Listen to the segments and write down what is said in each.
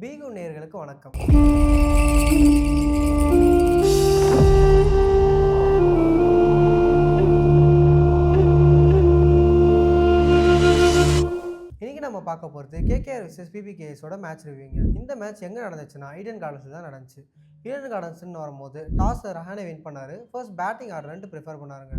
பீகு நேயர்களுக்கு வணக்கம். இன்னைக்கு நம்ம பார்க்க போகிறது கேகேஆர் vs பிபிகேஎஸோட மேட்ச் ரிவ்யூங்க. இந்த மேட்ச் எங்கே நடந்துச்சுன்னா ஈடன் கார்டன்ஸில் தான் நடந்துச்சு. ஈடன் கார்டன்ஸ்னு வரும்போது டாஸை ரஹானே வின் பண்ணார். ஃபர்ஸ்ட் பேட்டிங் ஆடுறன்ட்டு ப்ரிஃபர் பண்ணாருங்க.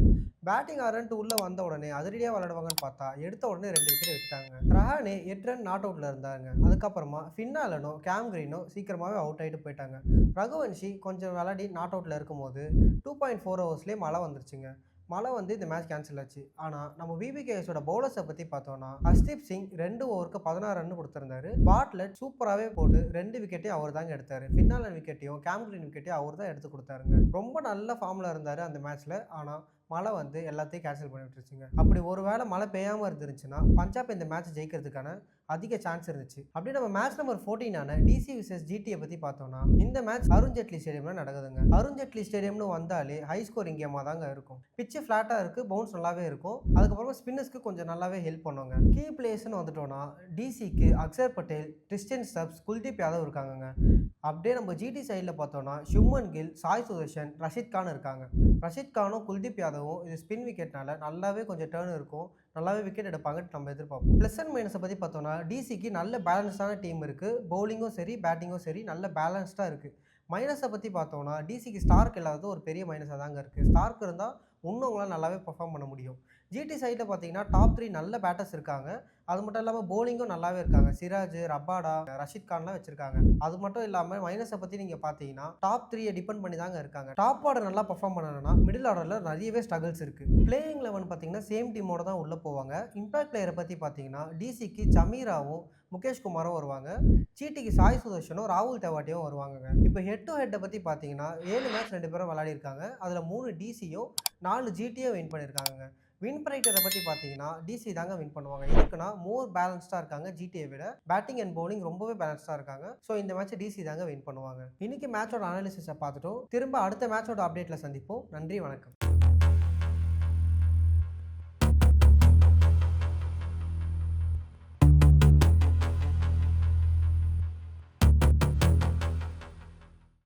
பேட்டிங் ஆடுறன்ட்டு உள்ளே வந்த உடனே அதிரடியாக விளையாடுவாங்கன்னு பார்த்தா எடுத்த உடனே 2 விக்கெட் விட்டாங்க. ரஹானே 8 ரன் நாட் அவுட்டில் இருந்தாங்க. அதுக்கப்புறமா ஃபின்னாலனோ கேம் கிரீனோ சீக்கிரமாகவே அவுட் ஆகிட்டு போயிட்டாங்க. ரகுவன்ஷி கொஞ்சம் விளையாடி நாட் அவுட்டில் இருக்கும்போது 2.4 ஹவர்ஸ்லேயே மழை வந்துருச்சுங்க. மழை வந்து இந்த மேட்ச் கேன்சல் ஆச்சு. ஆனால் நம்ம பிபிகேஎஸோட பவுலர்ஸை பற்றி பார்த்தோன்னா ஹர்ஷ்தீப் சிங் 2 ஓவருக்கு 16 ரன் கொடுத்துருந்தாரு. பாட்லெட் சூப்பராகவே போட்டு 2 விக்கெட்டையும் அவர் தாங்க எடுத்தார். ஃபின்னாலன் விக்கெட்டையும் கேம் கிரீன் விக்கெட்டையும் அவர் தான் எடுத்து கொடுத்தாருங்க. ரொம்ப நல்ல ஃபார்மில் இருந்தார் அந்த மேட்ச்சில். ஆனால் மழை வந்து எல்லாத்தையும் கேன்சல் பண்ணி விட்டுருச்சுங்க. அப்படி ஒரு வேளை மழை பெய்யாமல் இருந்துருச்சுன்னா பஞ்சாப் இந்த மேட்ச் ஜெயிக்கிறதுக்கான அதிக சான்ஸ் இருந்துச்சு. அப்படி நம்ம மேட்ச் நம்பர் 14 டிசி விசஸ் ஜிடியை பற்றி பார்த்தோம்னா இந்த மேட்ச் அருண் ஜேட்லி ஸ்டேடியம்ல நடக்குதுங்க. அருண் ஜேட்லி ஸ்டேடியம்னு வந்தாலே ஹை ஸ்கோரிங் கேமாக தாங்க இருக்கும். பிச்சு ஃப்ளாட்டாக இருக்குது, பவுன்ஸ் நல்லாவே இருக்கும். அதுக்கப்புறமா ஸ்பின்னர்ஸ்க்கு கொஞ்சம் நல்லாவே ஹெல்ப் பண்ணுவாங்க. கீ பிளேயர்ஸ்னு வந்துட்டோம்னா டிசிக்கு அக்ஷர் பட்டேல், கிறிஸ்டியன் ஸ்டப்ஸ், குல்தீப் யாதவ் இருக்காங்க. அப்படியே நம்ம ஜிடி சைடில் பார்த்தோம்னா சுப்மன் கில், சாய் சுதர்ஷன், ரஷித் கான் இருக்காங்க. ரஷித் கானும் குல்தீப் யாதவும் இது ஸ்பின் விக்கெட்னால நல்லாவே கொஞ்சம் டேர்ன் இருக்கும், நல்லாவே விக்கெட் எடுப்பாங்கன்னு நம்ம எதிர்பார்ப்போம். ப்ளஸ் அண்ட் மைனஸை பற்றி பார்த்தோம்னா டிசிக்கு நல்ல பேலன்ஸ்டான டீம் இருக்குது. பவுலிங்கும் சரி பேட்டிங்கும் சரி நல்ல பேலன்ஸ்டாக இருக்குது. மைனஸை பற்றி பார்த்தோம்னா டிசிக்கு ஸ்டார்க் இல்லாதது ஒரு பெரிய மைனஸாக தாங்க இருக்குது. ஸ்டார்க் இருந்தால் இன்னும் நல்லாவே பர்ஃபார்ம் பண்ண முடியும். ஜிடி சைடில் பார்த்தீங்கன்னா டாப் 3 நல்ல பேட்டர்ஸ் இருக்காங்க. அது மட்டும் இல்லாமல் பவுலிங்கும் நல்லாவே இருக்காங்க. சிராஜ், ரபாடா, ரஷித் கான்லாம் வச்சிருக்காங்க. அது மட்டும் இல்லாமல் மைனஸை பற்றி நீங்கள் பார்த்தீங்கன்னா டாப் 3 டிபெண்ட் பண்ணி தாங்க இருக்காங்க. டாப் ஆர்டர் நல்லா பர்ஃபார்ம் பண்ணணும்னா மிடில் ஆர்டரில் நிறையவே ஸ்ட்ரகிள்ஸ் இருக்குது. பிளேயிங் 11 பார்த்தீங்கன்னா சேம் டீமோட தான் உள்ளே போவாங்க. இம்பாக்ட் பிளேயரை பற்றி பார்த்தீங்கன்னா டிசிக்கு சமீராவும் முகேஷ் குமாரும் வருவாங்க. ஜிடிக்கு சாய் சுதர்ஷனும் ராகுல் தெவாட்டியும் வருவாங்க. இப்போ ஹெட் டு ஹெட்டை பற்றி பார்த்தீங்கன்னா 7 மேட்ச் 2 பேரும் விளையாடி இருக்காங்க. அதில் 3 டிசியும் 4 ஜிடியும் வின் பண்ணியிருக்காங்க. வின் ரைட்டரை பற்றி பார்த்தீங்கன்னா டிசி தாங்க வின் பண்ணுவாங்க. எதுக்குன்னா மோர் பேலன்ஸ்டாக இருக்காங்க ஜிடியை விட. பேட்டிங் அண்ட் பவுலிங் ரொம்பவே பேலன்ஸ்டாக இருக்காங்க. ஸோ இந்த மேட்ச்சை டிசி தாங்க வின் பண்ணுவாங்க. இன்னைக்கு மேட்சோட அனாலிசிஸை பார்த்துட்டோம். திரும்ப அடுத்த மேட்சோட அப்டேட்டில் சந்திப்போம். நன்றி, வணக்கம்.